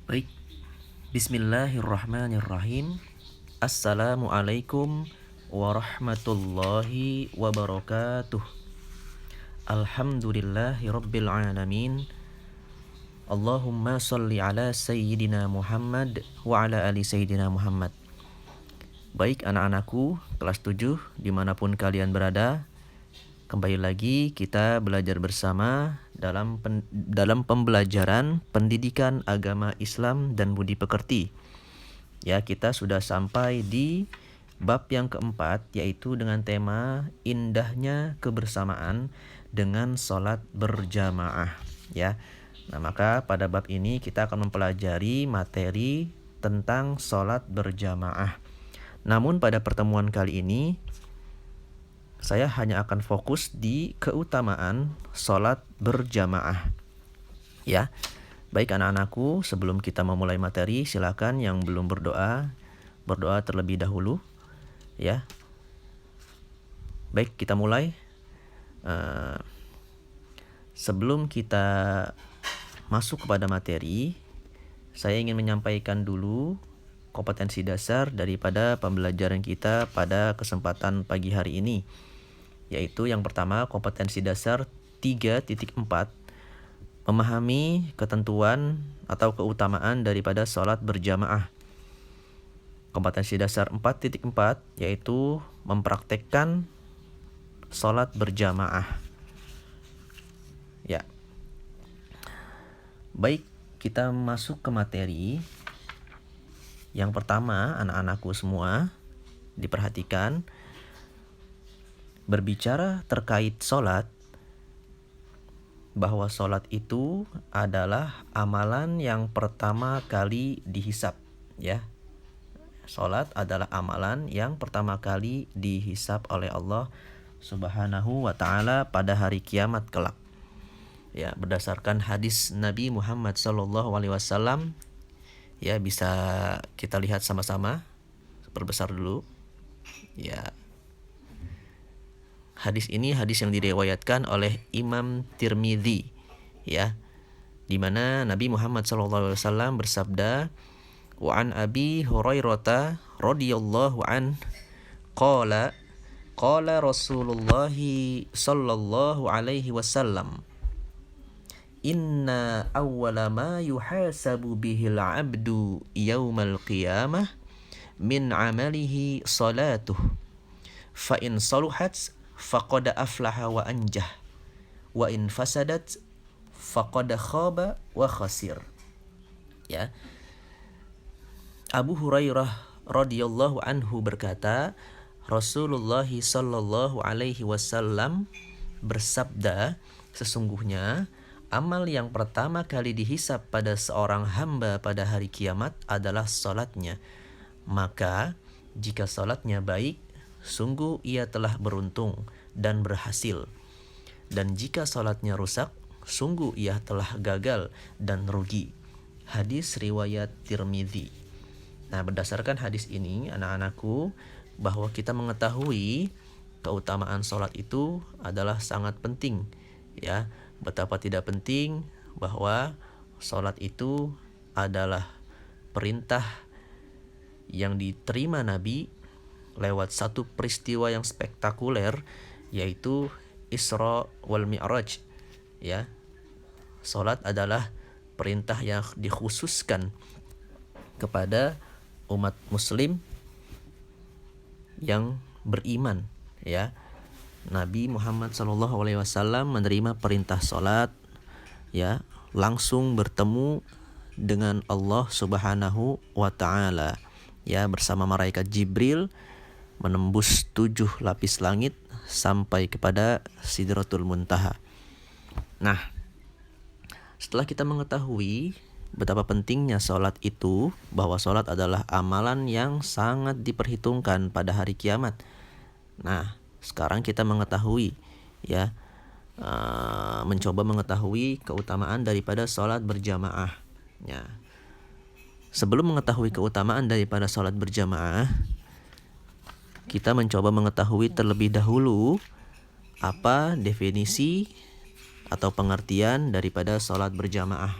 Baik, Bismillahirrahmanirrahim. Assalamualaikum warahmatullahi wabarakatuh. Alhamdulillahi rabbil alamin. Allahumma salli ala Sayyidina Muhammad wa ala ali Sayyidina Muhammad. Baik anak-anakku, kelas 7 dimanapun kalian berada, kembali lagi kita belajar bersama dalam pembelajaran pendidikan agama Islam dan budi pekerti. Ya, kita sudah sampai di bab yang keempat, yaitu dengan tema indahnya kebersamaan dengan sholat berjamaah. Ya, nah maka pada bab ini kita akan mempelajari materi tentang sholat berjamaah. Namun pada pertemuan kali ini saya hanya akan fokus di keutamaan sholat berjamaah. Ya, baik anak-anakku, sebelum kita memulai materi, silakan yang belum berdoa terlebih dahulu. Ya, baik kita mulai. Sebelum kita masuk kepada materi, saya ingin menyampaikan dulu kompetensi dasar daripada pembelajaran kita pada kesempatan pagi hari ini. Yaitu yang pertama, kompetensi dasar 3.4, memahami ketentuan atau keutamaan daripada sholat berjamaah. Kompetensi dasar 4.4 yaitu mempraktekkan sholat berjamaah. Ya. Baik, kita masuk ke materi. Yang pertama, anak-anakku semua, diperhatikan. Berbicara terkait sholat, bahwa sholat itu adalah amalan yang pertama kali dihisab. Ya, sholat adalah amalan yang pertama kali dihisab oleh Allah Subhanahu wa Ta'ala pada hari kiamat kelak. Ya, berdasarkan hadis Nabi Muhammad SAW. Ya, bisa kita lihat sama-sama. Perbesar dulu. Ya. Hadis ini hadis yang diriwayatkan oleh Imam Tirmidzi, ya, di mana Nabi Muhammad SAW bersabda, "Wa an Abi Hurairah radhiyallahu an qala qala Rasulullah sallallahu alaihi wasallam, inna awwala ma yuhasabu bihil 'abdu yaumal qiyamah min 'amalihi salatuh, fa in saluhat faqad aflaha wa anjah, wa in fasadat faqad khaba wa khasir." Ya. Abu Hurairah radhiyallahu anhu berkata, Rasulullah sallallahu alaihi wasallam bersabda, sesungguhnya amal yang pertama kali dihisab pada seorang hamba pada hari kiamat adalah salatnya. Maka jika salatnya baik, sungguh ia telah beruntung dan berhasil. Dan jika salatnya rusak, sungguh ia telah gagal dan rugi. Hadis riwayat Tirmidzi. Nah, berdasarkan hadis ini, anak-anakku, bahwa kita mengetahui keutamaan salat itu adalah sangat penting. Ya, betapa tidak penting bahwa salat itu adalah perintah yang diterima Nabi lewat satu peristiwa yang spektakuler, yaitu Isra wal Mi'raj. Ya, salat adalah perintah yang dikhususkan kepada umat muslim yang beriman. Ya, Nabi Muhammad SAW menerima perintah salat, ya, langsung bertemu dengan Allah Subhanahu wa Ta'ala, ya, bersama malaikat Jibril, menembus 7 lapis langit sampai kepada Sidratul Muntaha. Nah, setelah kita mengetahui betapa pentingnya sholat itu, bahwa sholat adalah amalan yang sangat diperhitungkan pada hari kiamat. Nah, sekarang kita mengetahui, ya, mencoba mengetahui keutamaan daripada sholat berjamaah. Ya. Sebelum mengetahui keutamaan daripada sholat berjamaah, kita mencoba mengetahui terlebih dahulu apa definisi atau pengertian daripada sholat berjamaah.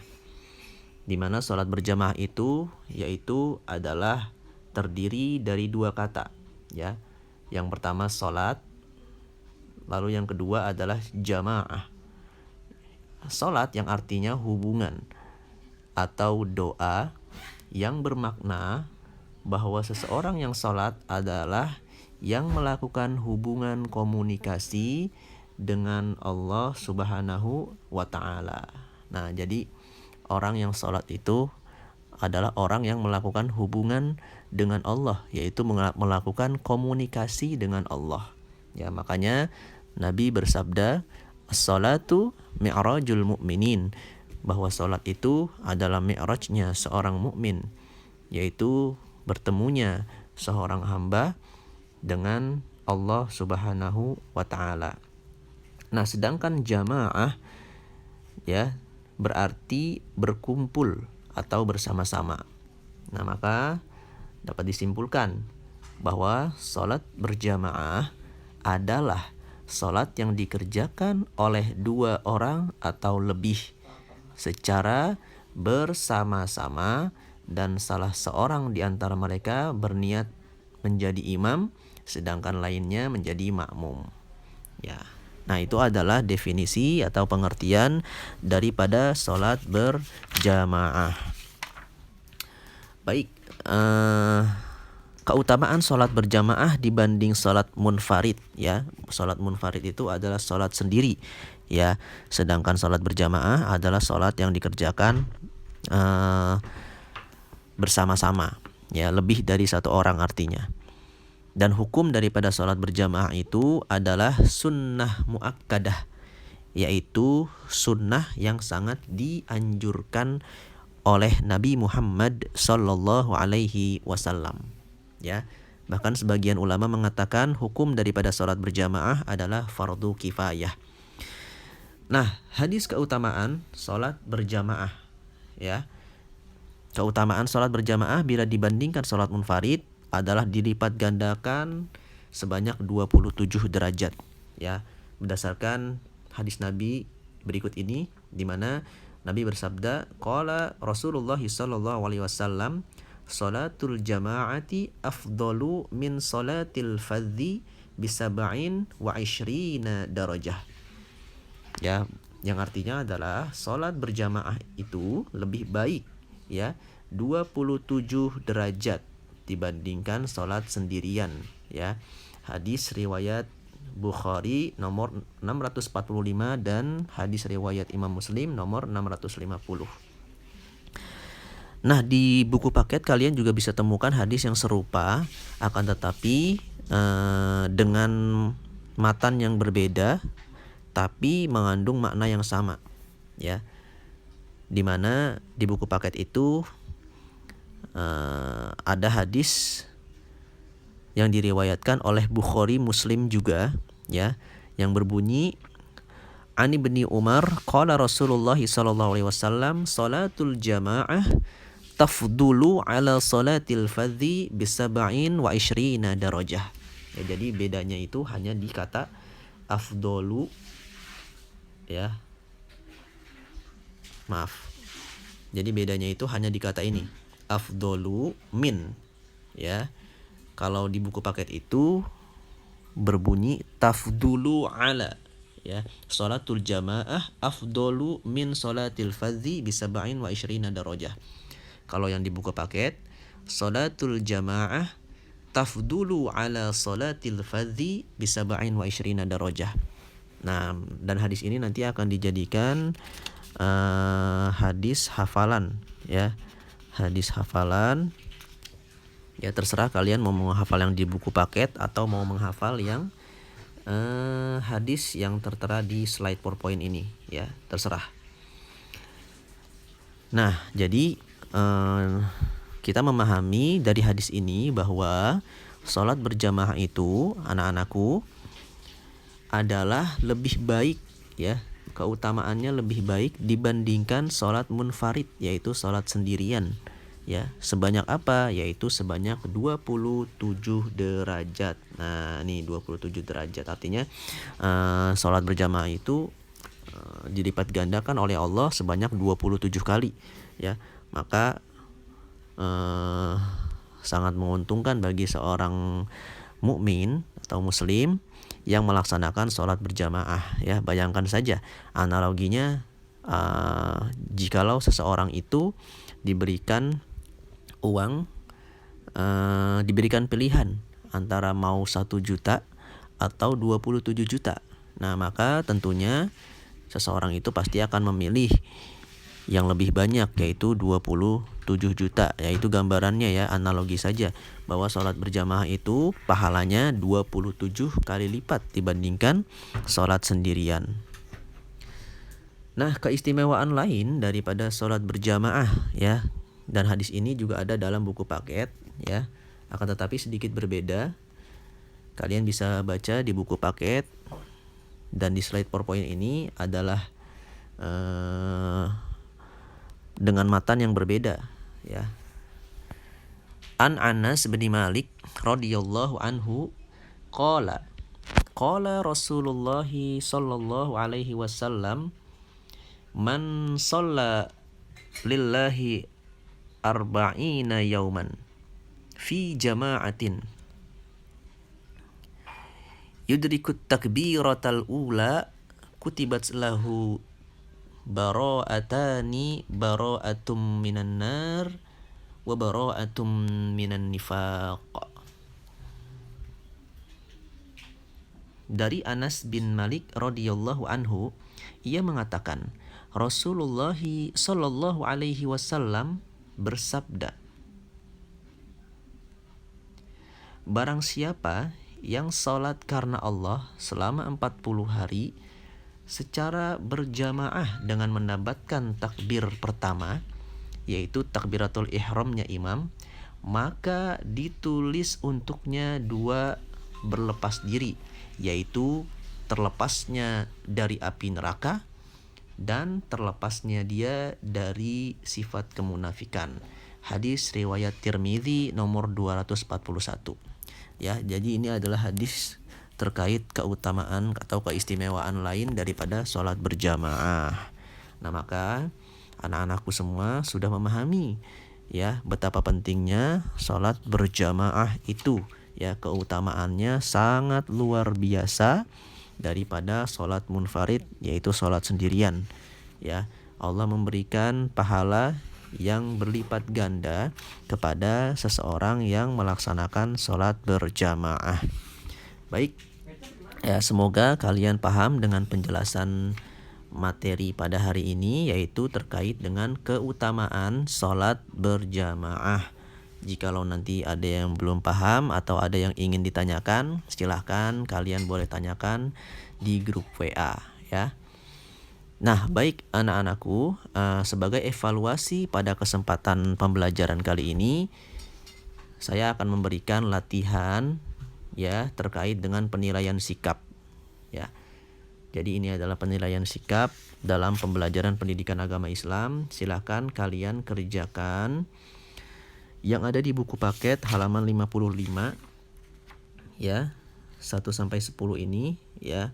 di mana sholat berjamaah itu yaitu adalah terdiri dari dua kata, ya. Yang pertama sholat, lalu yang kedua adalah jamaah. Sholat yang artinya hubungan atau doa yang bermakna bahwa seseorang yang sholat adalah yang melakukan hubungan komunikasi dengan Allah Subhanahu wa Ta'ala. Nah, jadi orang yang sholat itu adalah orang yang melakukan hubungan dengan Allah, yaitu melakukan komunikasi dengan Allah. Ya, makanya Nabi bersabda, "As-salatu mi'rajul mu'minin," bahwa sholat itu adalah mi'rajnya seorang mukmin, yaitu bertemunya seorang hamba dengan Allah Subhanahu wa Ta'ala. Nah, sedangkan jamaah ya berarti berkumpul atau bersama-sama. Nah, maka dapat disimpulkan bahwa sholat berjamaah adalah sholat yang dikerjakan oleh dua orang atau lebih secara bersama-sama, dan salah seorang di antara mereka berniat menjadi imam sedangkan lainnya menjadi makmum. Ya. Nah, itu adalah definisi atau pengertian daripada sholat berjamaah. Baik, keutamaan sholat berjamaah dibanding sholat munfarid, ya. Sholat munfarid itu adalah sholat sendiri, ya. Sedangkan sholat berjamaah adalah sholat yang dikerjakan bersama-sama, ya, lebih dari satu orang artinya. Dan hukum daripada sholat berjamaah itu adalah sunnah muakkadah, yaitu sunnah yang sangat dianjurkan oleh Nabi Muhammad Sallallahu Alaihi Wasallam. Ya, bahkan sebagian ulama mengatakan hukum daripada sholat berjamaah adalah fardu kifayah. Nah, hadis keutamaan sholat berjamaah, ya, keutamaan sholat berjamaah bila dibandingkan sholat munfarid adalah dilipat gandakan sebanyak 27 derajat, ya, berdasarkan hadis Nabi berikut ini, di mana Nabi bersabda, qala Rasulullah sallallahu alaihi wasallam, salatul jama'ati afdalu min salatil fadhi bisab'in wa ishrina darajah. Ya, yang artinya adalah salat berjamaah itu lebih baik, ya, 27 derajat dibandingkan salat sendirian, ya. Hadis riwayat Bukhari nomor 645 dan hadis riwayat Imam Muslim nomor 650. Nah, di buku paket kalian juga bisa temukan hadis yang serupa, akan tetapi dengan matan yang berbeda tapi mengandung makna yang sama, ya. Di mana di buku paket itu ada hadis yang diriwayatkan oleh Bukhari Muslim juga, ya, yang berbunyi, Ani bin Umar qala Rasulullah sallallahu alaihi wasallam, salatul jamaah tafdulu ala salatil fadhi bisab'in wa ishrina darajah. Ya, jadi bedanya itu hanya di kata afdolu, ya. Maaf. Jadi bedanya itu hanya di kata ini, afdolu min, ya. Kalau di buku paket itu berbunyi tafdulu ala, ya. Salatul jamaah afdolu min salatil fadhi bisab'in wa ishrina darajah. Kalau yang di buku paket, salatul jamaah tafdulu ala salatil fadhi bisab'in wa ishrina darajah. Nah, dan hadis ini nanti akan dijadikan hadis hafalan, ya. Hadis hafalan, ya, terserah kalian mau menghafal yang di buku paket atau mau menghafal yang hadis yang tertera di slide PowerPoint ini, ya, terserah. Nah, jadi kita memahami dari hadis ini bahwa sholat berjamaah itu, anak-anakku, adalah lebih baik, ya, keutamaannya lebih baik dibandingkan sholat munfarid, yaitu sholat sendirian, ya. Sebanyak apa? Yaitu sebanyak 27 derajat. Nah, ini 27 derajat artinya sholat berjamaah itu dilipat gandakan oleh Allah sebanyak 27 kali, ya. maka sangat menguntungkan bagi seorang mukmin atau muslim yang melaksanakan sholat berjamaah. Ya, bayangkan saja analoginya, jikalau seseorang itu diberikan uang, diberikan pilihan antara mau 1 juta atau 27 juta. Nah, maka tentunya seseorang itu pasti akan memilih yang lebih banyak, yaitu 27 juta. Yaitu gambarannya ya, analogi saja, bahwa sholat berjamaah itu pahalanya 27 kali lipat dibandingkan sholat sendirian. Nah, keistimewaan lain daripada sholat berjamaah ya, dan hadis ini juga ada dalam buku paket ya, akan tetapi sedikit berbeda. Kalian bisa baca di buku paket, dan di slide PowerPoint ini adalah dengan matan yang berbeda ya. An Anas bin Malik radhiyallahu anhu qala Rasulullah sallallahu alaihi wasallam, man shalla lillahi arba'ina yauman fi jama'atin yudrikut takbiratal ula kutibat lahu bara'atani, bara'atum minan nar wa bara'atum minan nifaq. Dari Anas bin Malik radhiyallahu anhu, ia mengatakan, Rasulullah sallallahu alaihi wasallam bersabda, barang siapa yang salat karena Allah selama 40 hari secara berjamaah dengan mendapatkan takbir pertama, yaitu takbiratul ihramnya imam, maka ditulis untuknya 2 berlepas diri, yaitu terlepasnya dari api neraka dan terlepasnya dia dari sifat kemunafikan. Hadis riwayat Tirmidzi nomor 241. Ya, jadi ini adalah hadis terkait keutamaan atau keistimewaan lain daripada sholat berjamaah. Nah, maka anak-anakku semua sudah memahami ya betapa pentingnya sholat berjamaah itu ya, keutamaannya sangat luar biasa daripada sholat munfarid, yaitu sholat sendirian ya. Allah memberikan pahala yang berlipat ganda kepada seseorang yang melaksanakan sholat berjamaah. Baik ya, semoga kalian paham dengan penjelasan materi pada hari ini, yaitu terkait dengan keutamaan sholat berjamaah. Jikalau nanti ada yang belum paham atau ada yang ingin ditanyakan, silahkan kalian boleh tanyakan di grup WA ya. Nah, baik anak-anakku, sebagai evaluasi pada kesempatan pembelajaran kali ini, saya akan memberikan latihan ya terkait dengan penilaian sikap ya. Jadi ini adalah penilaian sikap dalam pembelajaran pendidikan agama Islam. Silakan kalian kerjakan yang ada di buku paket halaman 55 ya, 1 sampai 10 ini ya.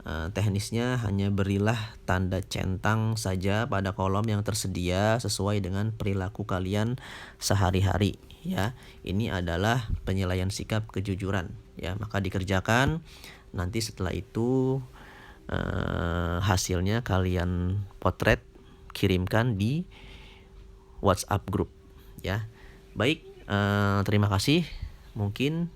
Teknisnya hanya berilah tanda centang saja pada kolom yang tersedia sesuai dengan perilaku kalian sehari-hari ya. Ini adalah penilaian sikap kejujuran ya, maka dikerjakan. Nanti setelah itu hasilnya kalian potret, kirimkan di WhatsApp grup ya. Baik, terima kasih. Mungkin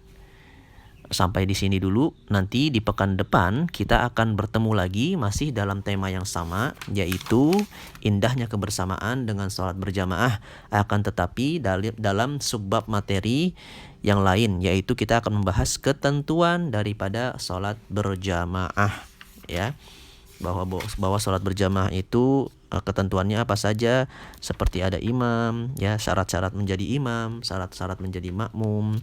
sampai di sini dulu. Nanti di pekan depan kita akan bertemu lagi masih dalam tema yang sama, yaitu indahnya kebersamaan dengan sholat berjamaah, akan tetapi dalam subbab materi yang lain, yaitu kita akan membahas ketentuan daripada sholat berjamaah ya, bahwa sholat berjamaah itu ketentuannya apa saja, seperti ada imam ya, syarat-syarat menjadi imam, syarat-syarat menjadi makmum,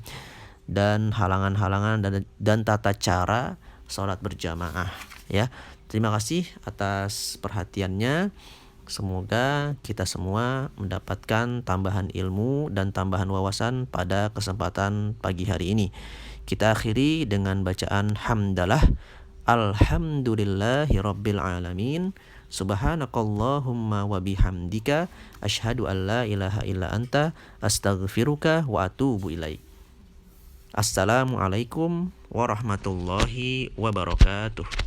dan halangan-halangan dan tata cara sholat berjamaah ya. Terima kasih atas perhatiannya. Semoga kita semua mendapatkan tambahan ilmu dan tambahan wawasan pada kesempatan pagi hari ini. Kita akhiri dengan bacaan hamdalah. Alhamdulillahirabbil alamin. Subhanakallahumma wa bihamdika asyhadu an la ilaha illa anta astaghfiruka wa atubu ilaik. Assalamualaikum warahmatullahi wabarakatuh.